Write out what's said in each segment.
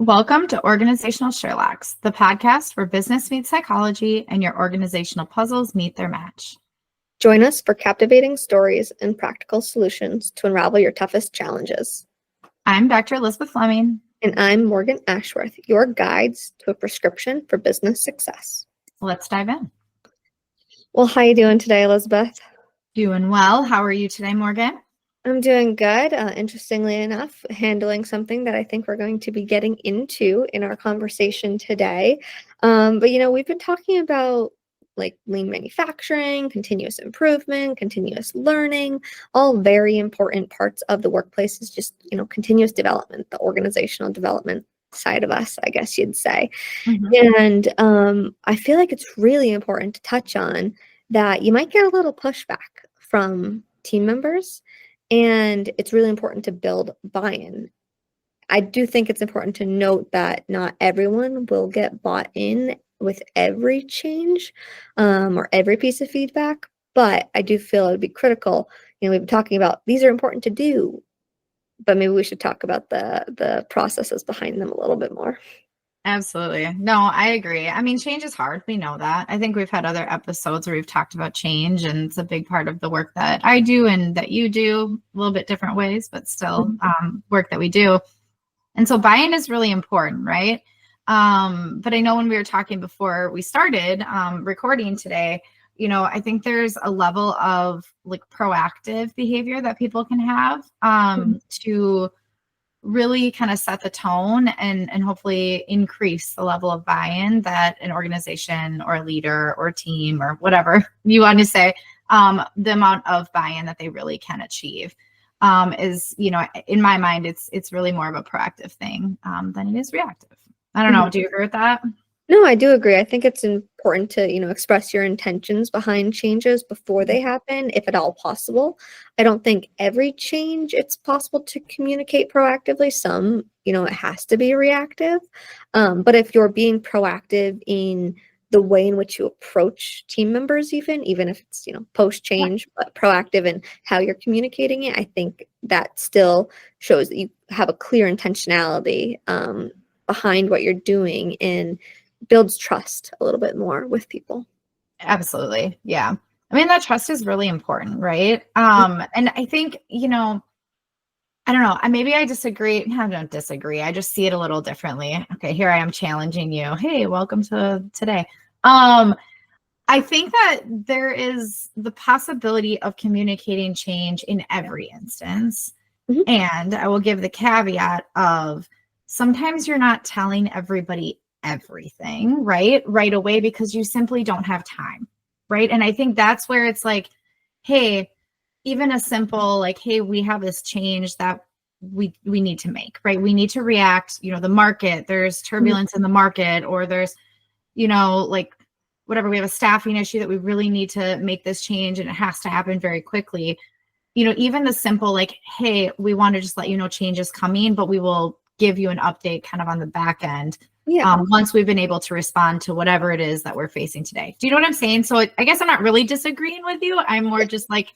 Welcome to Organizational Sherlocks, the podcast where business meets psychology and your organizational puzzles meet their match. Join us for captivating stories and practical solutions to unravel your toughest challenges. I'm Dr. Elizabeth Fleming. And I'm Morgan Ashworth, your guides to a prescription for business success. Let's dive in. Well, how are you doing today, Elizabeth? Doing well. How are you today, Morgan? I'm doing good. Interestingly enough, handling something that I think we're going to be getting into in our conversation today. But we've been talking about like lean manufacturing, continuous improvement, continuous learning, all very important parts of the workplace is just, continuous development, the organizational development side of us, I guess you'd say. And I feel like it's really important to touch on that you might get a little pushback from team members. And it's really important to build buy-in. I do think it's important to note that not everyone will get bought in with every change or every piece of feedback, but I do feel it would be critical. We've been talking about these are important to do, but maybe we should talk about the processes behind them a little bit more. Absolutely. No, I agree. I mean, change is hard. We know that. I think we've had other episodes where we've talked about change, and it's a big part of the work that I do and that you do, a little bit different ways, but still work that we do. And so buy-in is really important, right? But I know when we were talking before we started recording today, I think there's a level of like proactive behavior that people can have to really kind of set the tone and hopefully increase the level of buy-in that an organization or a leader or team or whatever you want to say, the amount of buy-in that they really can achieve is, in my mind, it's really more of a proactive thing than it is reactive. I don't know. Do you agree with that? No, I do agree. I think it's important to, express your intentions behind changes before they happen, if at all possible. I don't think every change it's possible to communicate proactively. Some, it has to be reactive. But if you're being proactive in the way in which you approach team members, even if it's, post-change, but proactive in how you're communicating it, I think that still shows that you have a clear intentionality behind what you're doing and builds trust a little bit more with people. Absolutely. Yeah. I mean, that trust is really important, right? And I think, I don't know, maybe I disagree. I don't disagree. I just see it a little differently. Okay, here I am challenging you. Hey, welcome to today. I think that there is the possibility of communicating change in every instance. And I will give the caveat of sometimes you're not telling everybody everything right away because you simply don't have time, right? And I think that's where it's like, hey, even a simple like, hey, we have this change that we need to make, right? We need to react, the market, there's turbulence in the market, or there's, like whatever, we have a staffing issue that we really need to make this change and it has to happen very quickly. Even the simple like, hey, we want to just let you know change is coming, but we will give you an update kind of on the back end. Once we've been able to respond to whatever it is that we're facing today. Do you know what I'm saying? So I guess I'm not really disagreeing with you. I'm more just like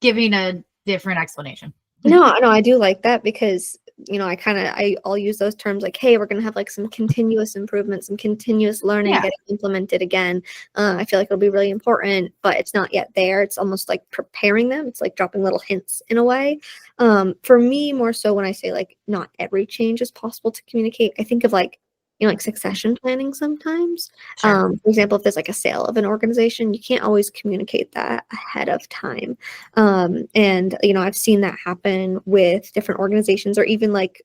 giving a different explanation. No, I do like that because, I'll use those terms like, hey, we're going to have like some continuous improvement, some continuous learning getting implemented again. I feel like it'll be really important, but it's not yet there. It's almost like preparing them. It's like dropping little hints in a way. For me, more so when I say like not every change is possible to communicate, I think of like, like succession planning sometimes. For example, if there's like a sale of an organization, you can't always communicate that ahead of time. And, I've seen that happen with different organizations or even like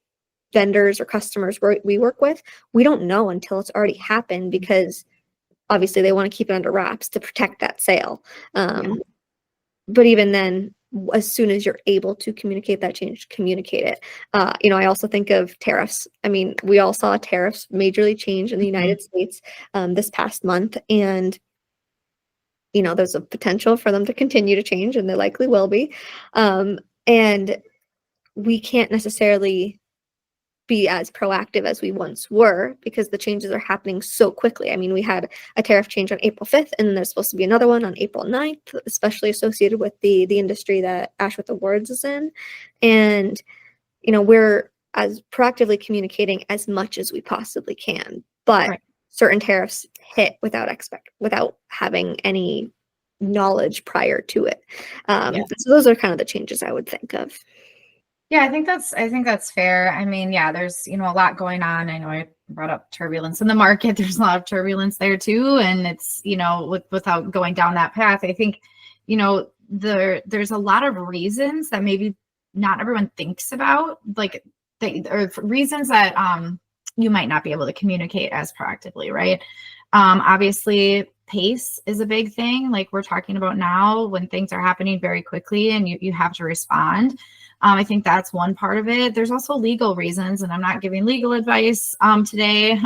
vendors or customers we work with. We don't know until it's already happened because obviously they want to keep it under wraps to protect that sale. But even then, as soon as you're able to communicate that change, communicate it. I also think of tariffs. I mean, we all saw tariffs majorly change in the United States this past month. And, there's a potential for them to continue to change, and they likely will be. And we can't necessarily be as proactive as we once were because the changes are happening so quickly. I mean, we had a tariff change on April 5th, and then there's supposed to be another one on April 9th, especially associated with the industry that Ashworth Awards is in. And, as proactively communicating as much as we possibly can, but Right. certain tariffs hit without having any knowledge prior to it. Yeah. So those are kind of the changes I would think of. Yeah, I think that's fair. I mean, yeah, there's, a lot going on. I know I brought up turbulence in the market. There's a lot of turbulence there too. And it's, without going down that path, I think, there's a lot of reasons that maybe not everyone thinks about, like or reasons that you might not be able to communicate as proactively, right? Obviously pace is a big thing, like we're talking about now, when things are happening very quickly and you have to respond. I think that's one part of it. There's also legal reasons, and I'm not giving legal advice today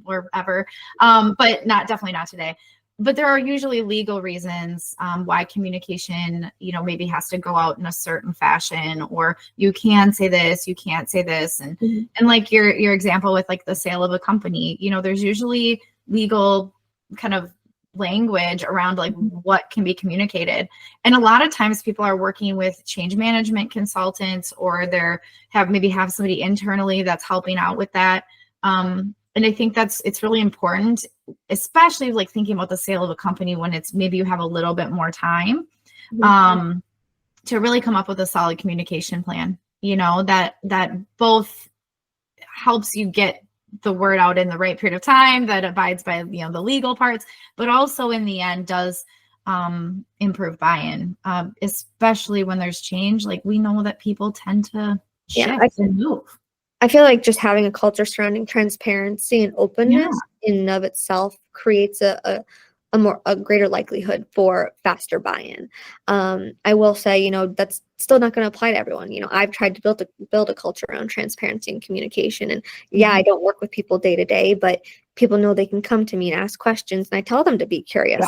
or ever, but definitely not today. But there are usually legal reasons why communication, maybe has to go out in a certain fashion, or you can say this, you can't say this, and and like your example with like the sale of a company, there's usually legal kind of language around like what can be communicated. And a lot of times people are working with change management consultants, or maybe have somebody internally that's helping out with that. And I think it's really important, especially like thinking about the sale of a company when it's maybe you have a little bit more time, to really come up with a solid communication plan, that both helps you get the word out in the right period of time, that abides by the legal parts, but also in the end does improve buy-in, especially when there's change. Like we know that people tend to shift and move. I feel like just having a culture surrounding transparency and openness in and of itself creates a greater likelihood for faster buy-in. I will say, that's still not going to apply to everyone. I've tried to build a culture around transparency and communication, and I don't work with people day to day, but people know they can come to me and ask questions, and I tell them to be curious.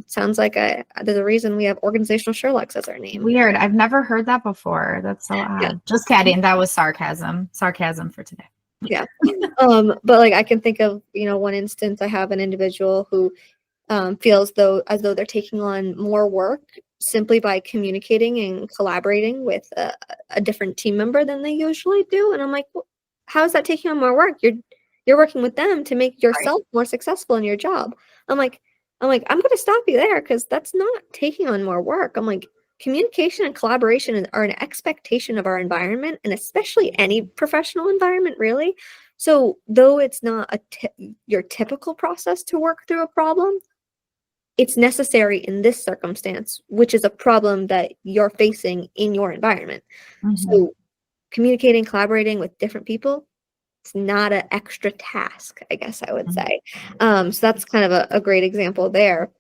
Sounds like there's a reason we have Organizational Sherlocks as our name. Weird. I've never heard that before. That's so odd. Yeah. Just kidding. That was sarcasm. Sarcasm for today. Yeah. But like I can think of, one instance. I have an individual who feels as though they're taking on more work simply by communicating and collaborating with a different team member than they usually do. And I'm like, well, how is that taking on more work? You're working with them to make yourself more successful in your job. I'm like, I'm going to stop you there, because that's not taking on more work. I'm like, communication and collaboration are an expectation of our environment, and especially any professional environment, really. So though it's not your typical process to work through a problem, it's necessary in this circumstance, which is a problem that you're facing in your environment. So communicating, collaborating with different people, it's not an extra task, I guess I would say. So that's kind of a great example there.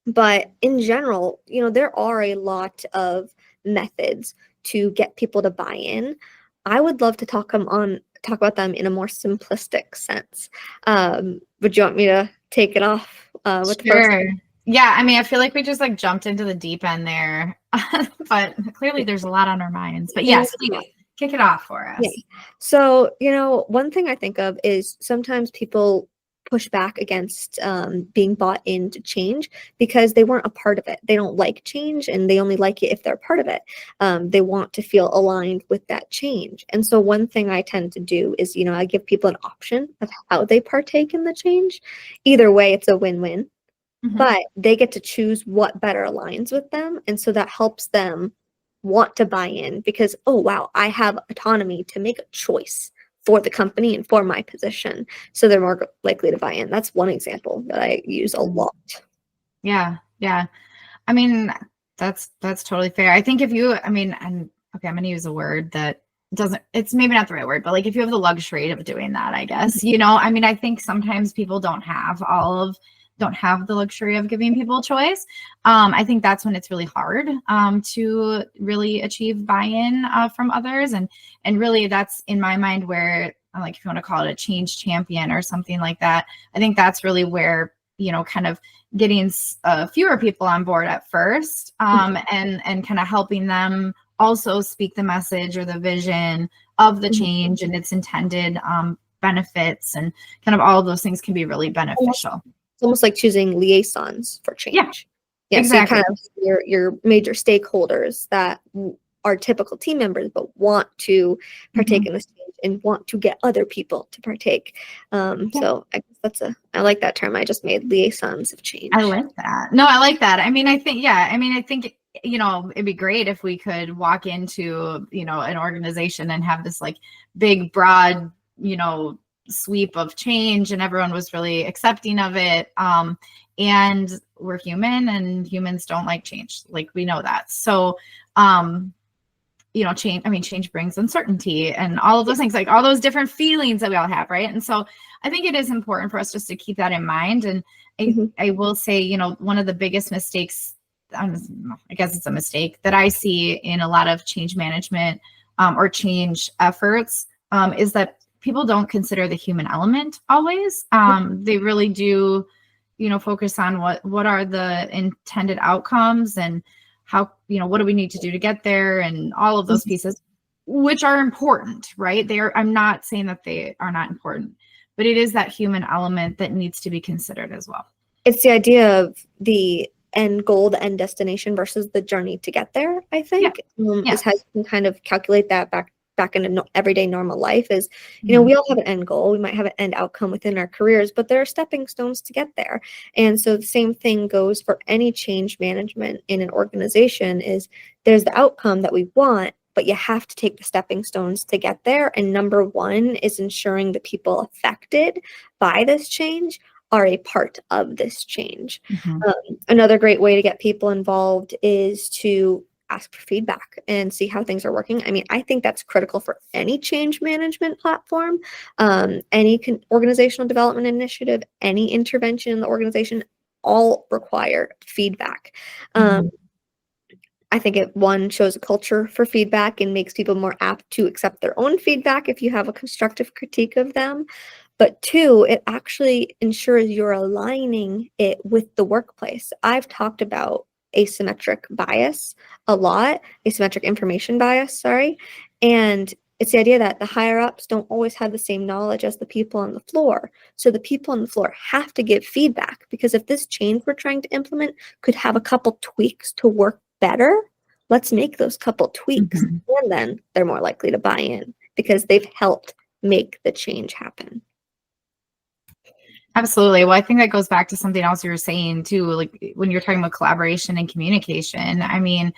But in general, there are a lot of methods to get people to buy in. I would love to talk about them in a more simplistic sense. Would you want me to take it off with the first? Yeah, I mean, I feel like we just like jumped into the deep end there, but clearly there's a lot on our minds. But yes, please kick it off for us. Yeah. So, one thing I think of is sometimes people push back against being bought into change because they weren't a part of it. They don't like change, and they only like it if they're part of it. They want to feel aligned with that change. And so one thing I tend to do is, I give people an option of how they partake in the change. Either way, it's a win-win. But they get to choose what better aligns with them. And so that helps them want to buy in because, oh, wow, I have autonomy to make a choice for the company and for my position. So they're more likely to buy in. That's one example that I use a lot. Yeah. Yeah. I mean, that's totally fair. I think okay, I'm going to use a word that it's maybe not the right word, but like if you have the luxury of doing that, I guess, I think sometimes people don't have the luxury of giving people choice. I think that's when it's really hard to really achieve buy-in from others. And really that's in my mind where, like, if you want to call it a change champion or something like that, I think that's really where, kind of getting fewer people on board at first and kind of helping them also speak the message or the vision of the change and its intended benefits, and kind of all of those things can be really beneficial. It's almost like choosing liaisons for change. Yeah, exactly. So you kind of your major stakeholders that are typical team members but want to partake in this change and want to get other people to partake. So I guess I like that term I just made, liaisons of change. I like that. No, I like that. I mean, I think, it'd be great if we could walk into, an organization and have this like big, broad, sweep of change and everyone was really accepting of it. And we're human and humans don't like change. Like we know that. So, change brings uncertainty and all of those things, like all those different feelings that we all have. Right. And so I think it is important for us just to keep that in mind. And I will say, one of the biggest mistakes, I guess it's a mistake that I see in a lot of change management or change efforts is that people don't consider the human element always. They really do, focus on what are the intended outcomes and how, what do we need to do to get there and all of those pieces, which are important, right? I'm not saying that they are not important, but it is that human element that needs to be considered as well. It's the idea of the end goal, the end destination versus the journey to get there, I think. Is how you can kind of calculate that back into everyday normal life is, we all have an end goal. We might have an end outcome within our careers, but there are stepping stones to get there. And so the same thing goes for any change management in an organization is there's the outcome that we want, but you have to take the stepping stones to get there. And number one is ensuring the people affected by this change are a part of this change. Another great way to get people involved is to ask for feedback and see how things are working. I mean, I think that's critical for any change management platform, any organizational development initiative, any intervention in the organization, all require feedback. I think one shows a culture for feedback and makes people more apt to accept their own feedback if you have a constructive critique of them. But two, it actually ensures you're aligning it with the workplace. I've talked about asymmetric bias a lot, asymmetric information bias, sorry. And it's the idea that the higher ups don't always have the same knowledge as the people on the floor. So the people on the floor have to give feedback because if this change we're trying to implement could have a couple tweaks to work better, let's make those couple tweaks. And then they're more likely to buy in because they've helped make the change happen. Absolutely. Well, I think that goes back to something else you were saying too, like when you're talking about collaboration and communication. I mean,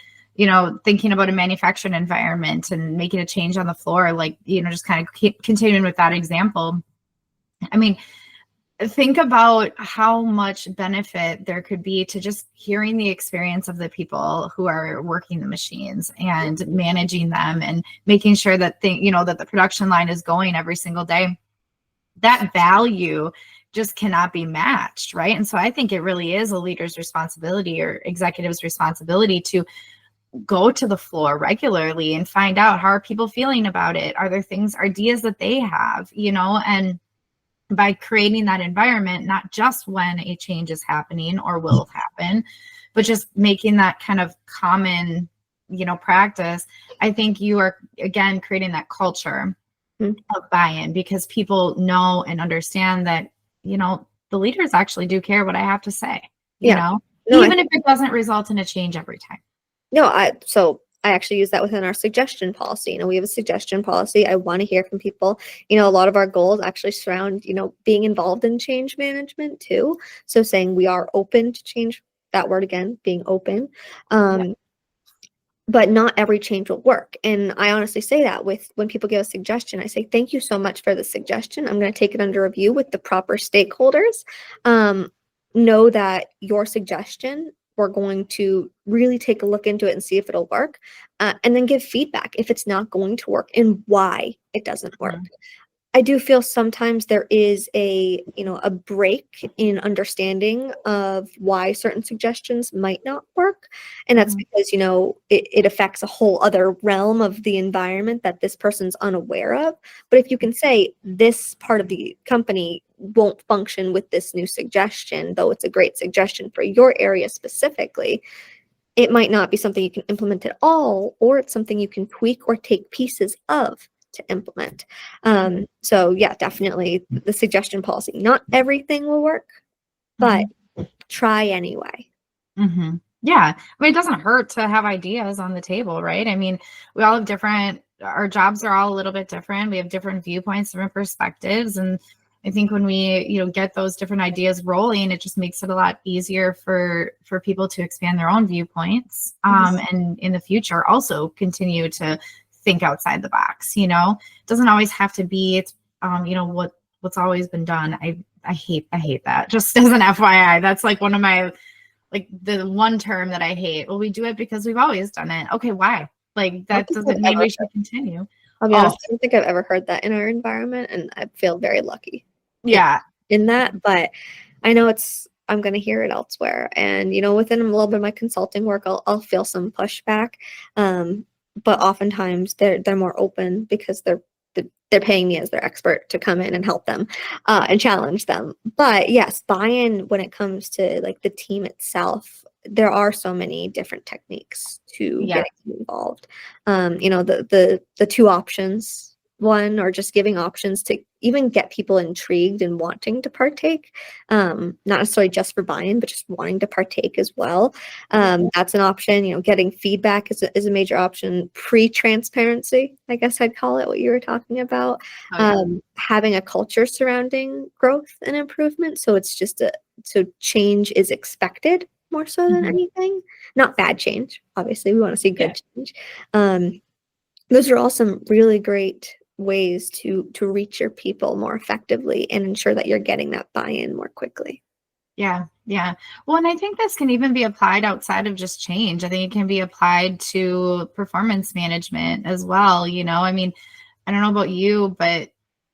thinking about a manufacturing environment and making a change on the floor, like, just kind of keep continuing with that example. I mean, think about how much benefit there could be to just hearing the experience of the people who are working the machines and managing them and making sure that that the production line is going every single day. That value just cannot be matched, right? And so I think it really is a leader's responsibility or executive's responsibility to go to the floor regularly and find out how are people feeling about it. Are there ideas that they have, and by creating that environment, not just when a change is happening or will happen, but just making that kind of common, practice, I think you are, again, creating that culture of buy-in because people know and understand that, the leaders actually do care what I have to say, even if it doesn't result in a change every time. So I actually use that within our suggestion policy. We have a suggestion policy. I want to hear from people. A lot of our goals actually surround, being involved in change management too. So saying we are open to change, that word again, being open. But not every change will work. And I honestly say that when people give a suggestion, I say, thank you so much for the suggestion. I'm going to take it under review with the proper stakeholders. Know that your suggestion, we're going to really take a look into it and see if it'll work. And then give feedback if it's not going to work and why it doesn't work. I do feel sometimes there is a break in understanding of why certain suggestions might not work. And that's because, it affects a whole other realm of the environment that this person's unaware of. But if you can say this part of the company won't function with this new suggestion, though it's a great suggestion for your area specifically, it might not be something you can implement at all, or it's something you can tweak or take pieces of to implement. So yeah, definitely the suggestion policy. Not everything will work, but try anyway. Yeah. I mean, it doesn't hurt to have ideas on the table, right? I mean, we all have different our jobs are all a little bit different. We have different viewpoints, different perspectives. And I think when we, get those different ideas rolling, it just makes it a lot easier for people to expand their own viewpoints. And in the future, also continue to think outside the box. It doesn't always have to be, what's always been done. I hate that. Just as an FYI, that's like one of my, like the one term that I hate. Well, we do it because we've always done it. Okay, why? Like that doesn't mean we should continue. I'll be honest, I don't think I've ever heard that in our environment, and I feel very lucky. Yeah. In that, but I know I'm going to hear it elsewhere. And, within a little bit of my consulting work, I'll feel some pushback. But oftentimes they're more open because they're paying me as their expert to come in and help them and challenge them. But yes, buy-in when it comes to like the team itself, there are so many different techniques to get involved. The two options, one, or just giving options to even get people intrigued and wanting to partake, not necessarily just for buy-in, but just wanting to partake as well. That's an option. Getting feedback is a major option. Pre-transparency, I guess I'd call it, what you were talking about. Having a culture surrounding growth and improvement. So it's just so change is expected more so than anything. Not bad change. Obviously, we want to see good change. Those are all some really great ways to reach your people more effectively and ensure that you're getting that buy-in more quickly. Yeah. Well, and I think this can even be applied outside of just change. I think it can be applied to performance management as well. I mean, I don't know about you, but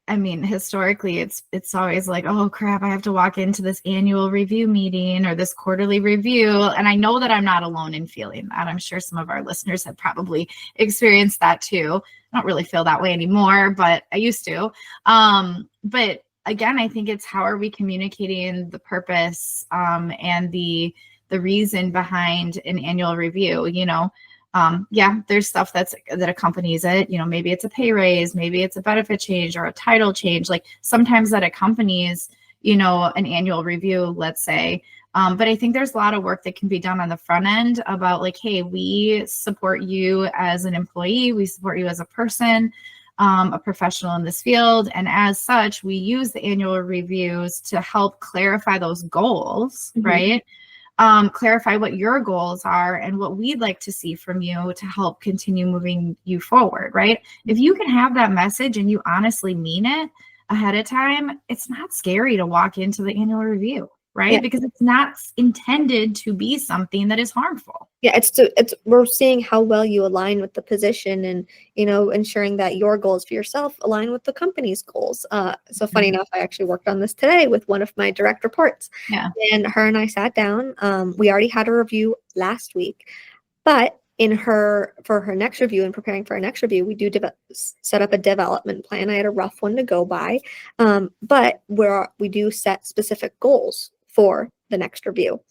I mean, historically, it's always like, oh crap, I have to walk into this annual review meeting or this quarterly review. And I know that I'm not alone in feeling that. I'm sure some of our listeners have probably experienced that too. I don't really feel that way anymore, but I used to. But again, I think it's how are we communicating the purpose and the reason behind an annual review, there's stuff that accompanies it. Maybe it's a pay raise, maybe it's a benefit change or a title change. Like sometimes that accompanies, an annual review, let's say. But I think there's a lot of work that can be done on the front end about like, hey, we support you as an employee, we support you as a person, a professional in this field. And as such, we use the annual reviews to help clarify those goals, right? Clarify what your goals are and what we'd like to see from you to help continue moving you forward, right? If you can have that message and you honestly mean it ahead of time, it's not scary to walk into the annual review, right? Yeah. Because it's not intended to be something that is harmful. Yeah, we're seeing how well you align with the position and, ensuring that your goals for yourself align with the company's goals. So funny enough, I actually worked on this today with one of my direct reports. Yeah. And her and I sat down. We already had a review last week, but for her next review and preparing for our next review, we do set up a development plan. I had a rough one to go by, but we do set specific goals for the next review.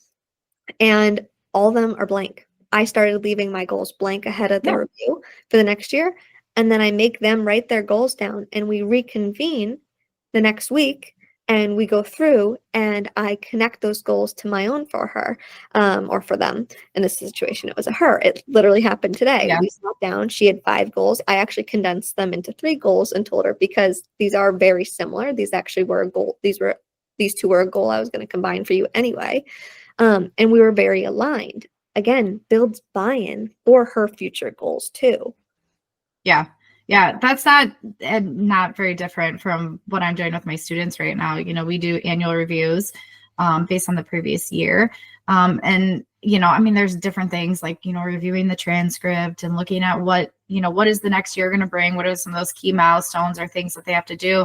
And all of them are blank. I started leaving my goals blank ahead of the review for the next year. And then I make them write their goals down and we reconvene the next week and we go through and I connect those goals to my own for her or for them. In this situation, it was a her. It literally happened today. Yeah. We sat down. She had 5 goals. I actually condensed them into 3 goals and told her because these are very similar. These actually were a goal. These 2 were a goal I was going to combine for you anyway. And we were very aligned. Again, builds buy-in for her future goals too. Yeah. That's not very different from what I'm doing with my students right now. We do annual reviews based on the previous year. And, there's different things like, reviewing the transcript and looking at what is the next year going to bring? What are some of those key milestones or things that they have to do?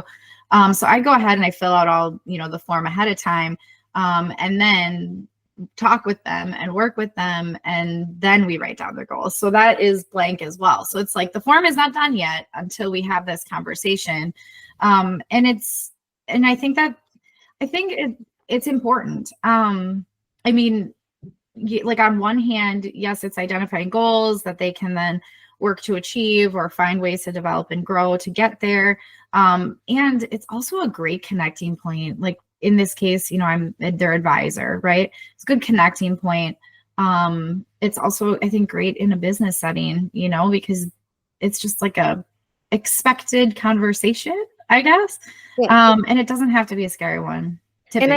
So I go ahead and I fill out all, the form ahead of time. And then talk with them and work with them, and then we write down their goals. So that is blank as well. So it's like the form is not done yet until we have this conversation. And I think it's important. Like on one hand, yes, it's identifying goals that they can then work to achieve or find ways to develop and grow to get there. And it's also a great connecting point. Like in this case, I'm their advisor, right? It's a good connecting point. It's also, I think, great in a business setting, because it's just like a expected conversation, I guess. Yeah. And it doesn't have to be a scary one, And typically.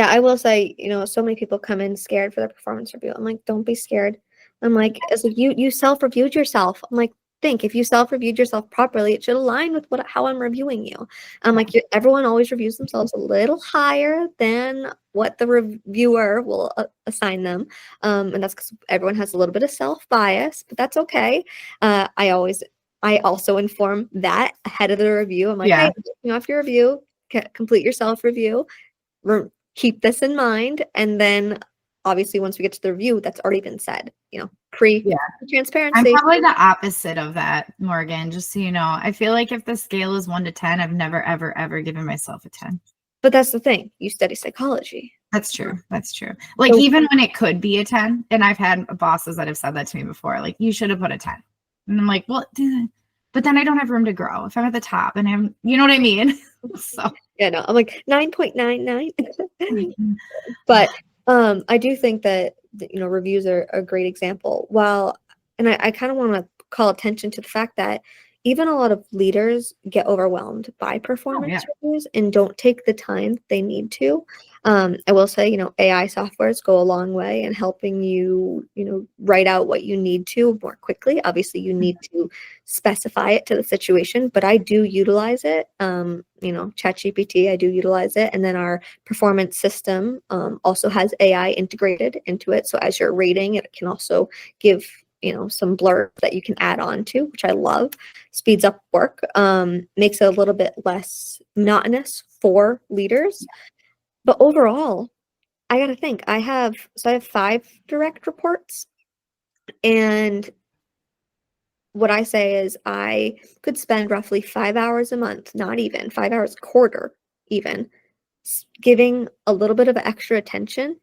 I will say, so many people come in scared for their performance review. I'm like, don't be scared. I'm like, it's like you self-reviewed yourself. I'm like, think if you self-reviewed yourself properly, it should align with how I'm reviewing you. I'm like, everyone always reviews themselves a little higher than what the reviewer will assign them. And that's because everyone has a little bit of self-bias, but that's okay. I also inform that ahead of the review. I'm like, hey, off your review, complete your self-review. Keep this in mind, and then obviously once we get to the review, that's already been said, transparency. I'm probably the opposite of that, Morgan, just so you know. I feel like if the scale is 1 to 10, I've never, ever, ever given myself a 10. But that's the thing. You study psychology. That's true. That's true. Like, even when it could be a 10, and I've had bosses that have said that to me before, like, you should have put a 10. And I'm like, well, but then I don't have room to grow if I'm at the top and I'm, you know what I mean? So yeah, no, I'm like 9.99. But I do think that reviews are a great example. And I kind of want to call attention to the fact that even a lot of leaders get overwhelmed by performance reviews and don't take the time they need to. I will say, AI softwares go a long way in helping you, write out what you need to more quickly. Obviously, you need to specify it to the situation, but I do utilize it. ChatGPT, I do utilize it. And then our performance system also has AI integrated into it. So as you're rating, it can also give some blurb that you can add on to, which I love. Speeds up work, makes it a little bit less monotonous for leaders. But overall, I got to think. I have 5 direct reports, and what I say is I could spend roughly 5 hours a month, not even 5 hours a quarter, even giving a little bit of extra attention,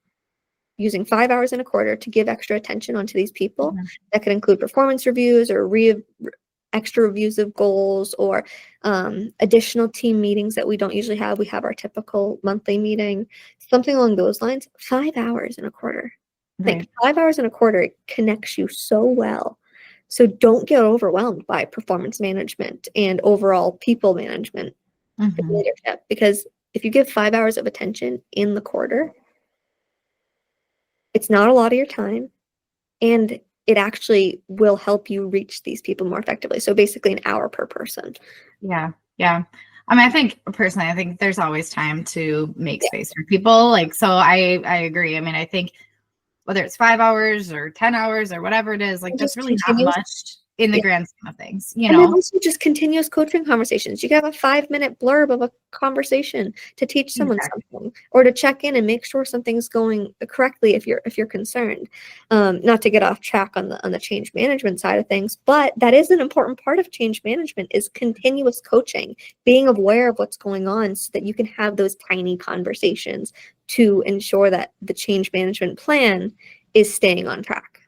using 5 hours in a quarter to give extra attention onto these people. That could include performance reviews or extra reviews of goals or additional team meetings that we don't usually have. We have our typical monthly meeting, something along those lines. 5 hours in a quarter. Right. Like 5 hours in a quarter connects you so well. So don't get overwhelmed by performance management and overall people management leadership, because if you give 5 hours of attention in the quarter, it's not a lot of your time, and it actually will help you reach these people more effectively. So basically an hour per person. Yeah. Yeah. I mean, I think there's always time to make space for people. Like, so I agree. I mean, I think whether it's 5 hours or 10 hours or whatever it is, like, that's really not much in the grand scheme of things, And then also just continuous coaching conversations. You can have a 5-minute blurb of a conversation to teach someone something, or to check in and make sure something's going correctly if you're concerned. Not to get off track on the change management side of things, but that is an important part of change management, is continuous coaching, being aware of what's going on so that you can have those tiny conversations to ensure that the change management plan is staying on track.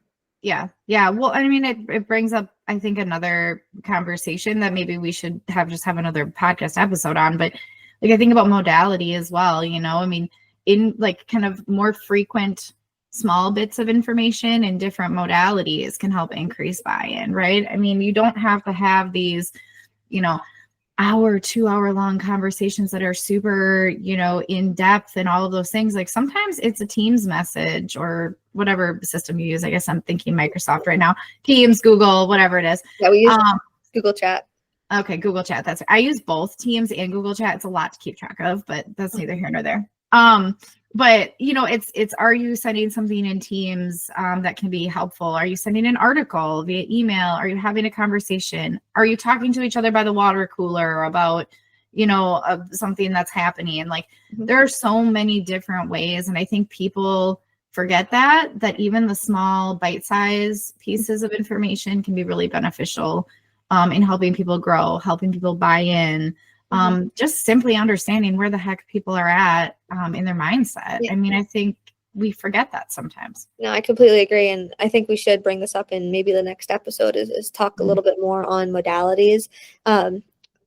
Yeah. Yeah. Well, I mean, it brings up, I think, another conversation that maybe we should have another podcast episode on, but like, I think about modality as well, I mean, in like kind of more frequent small bits of information in different modalities can help increase buy-in, right? I mean, you don't have to have these, 2 hour long conversations that are super, in depth and all of those things. Like, sometimes it's a Teams message or whatever system you use. I guess I'm thinking Microsoft right now, Teams, Google, whatever it is. Yeah, we use Google Chat. Okay, Google Chat. I use both Teams and Google Chat. It's a lot to keep track of, but that's neither here nor there. But it's are you sending something in Teams that can be helpful? Are you sending an article via email? Are you having a conversation? Are you talking to each other by the water cooler about something that's happening? And like, there are so many different ways, and I think people forget that even the small bite-sized pieces of information can be really beneficial in helping people grow, helping people buy in. Just simply understanding where the heck people are at in their mindset. I mean, I think we forget that sometimes. No, I completely agree. And I think we should bring this up in maybe the next episode is talk a little bit more on modalities.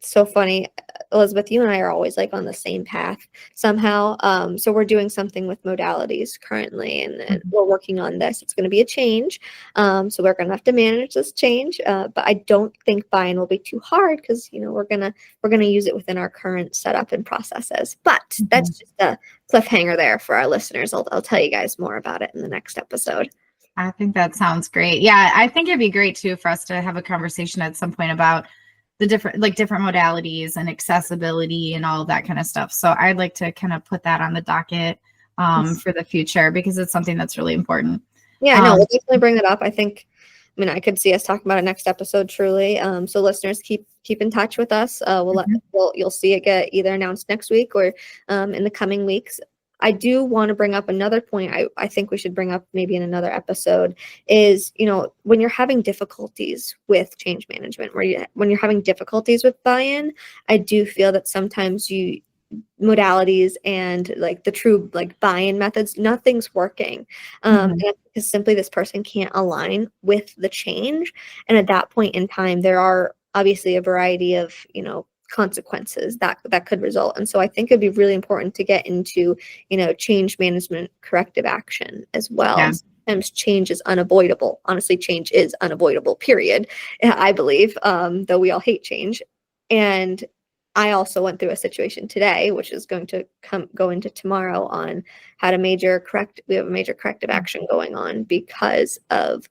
So funny. Elizabeth, you and I are always like on the same path somehow. So we're doing something with modalities currently, and we're working on this. It's going to be a change. So we're going to have to manage this change. But I don't think buy-in will be too hard because, we're going to use it within our current setup and processes. But that's just a cliffhanger there for our listeners. I'll tell you guys more about it in the next episode. I think that sounds great. Yeah, I think it'd be great too for us to have a conversation at some point about the different modalities and accessibility and all of that kind of stuff. So I'd like to kind of put that on the docket for the future because it's something that's really important. Yeah, no, we'll definitely bring that up. I I could see us talking about it next episode, truly. So listeners, keep in touch with us. You'll see it get either announced next week or in the coming weeks. I do want to bring up another point I think we should bring up maybe in another episode is, when you're having difficulties with change management, when you're having difficulties with buy-in, I do feel that sometimes modalities and like the true like buy-in methods, nothing's working. And that's because simply this person can't align with the change. And at that point in time, there are obviously a variety of, consequences that could result. And so I think it'd be really important to get into, change management, corrective action as well. Yeah. Sometimes change is unavoidable. Honestly, change is unavoidable, period. I believe, though we all hate change. And I also went through a situation today, which is going to go into tomorrow on how to we have a major corrective action going on because of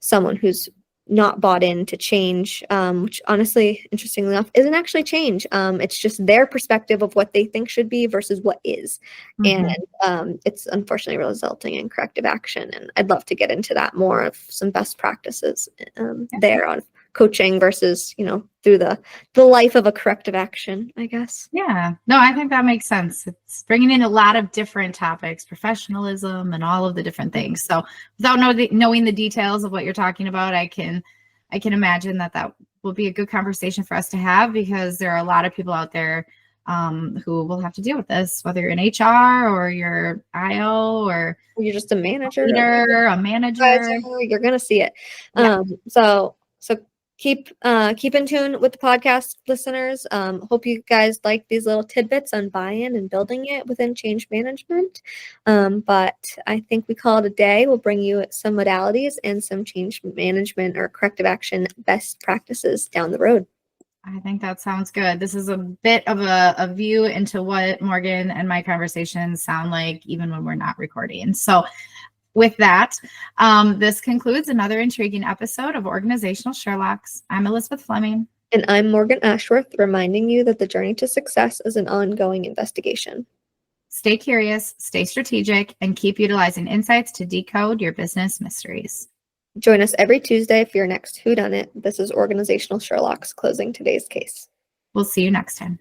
someone who's not bought into change, which honestly, interestingly enough, isn't actually change. It's just their perspective of what they think should be versus what is. And it's unfortunately resulting in corrective action. And I'd love to get into that more of some best practices there on coaching versus, through the life of a corrective action, I guess. Yeah, no, I think that makes sense. It's bringing in a lot of different topics, professionalism and all of the different things. So without knowing the details of what you're talking about, I can imagine that will be a good conversation for us to have because there are a lot of people out there who will have to deal with this, whether you're in HR or you're IO or you're just a manager, a manager. You're going to see it. Yeah. So keep in tune with the podcast, listeners. Hope you guys like these little tidbits on buy-in and building it within change management. But I think we call it a day. We'll bring you some modalities and some change management or corrective action best practices down the road. I think that sounds good. This is a bit of a view into what Morgan and my conversations sound like even when we're not recording. So with that, this concludes another intriguing episode of Organizational Sherlocks. I'm Elizabeth Fleming. And I'm Morgan Ashworth, reminding you that the journey to success is an ongoing investigation. Stay curious, stay strategic, and keep utilizing insights to decode your business mysteries. Join us every Tuesday for your next Whodunit. This is Organizational Sherlocks closing today's case. We'll see you next time.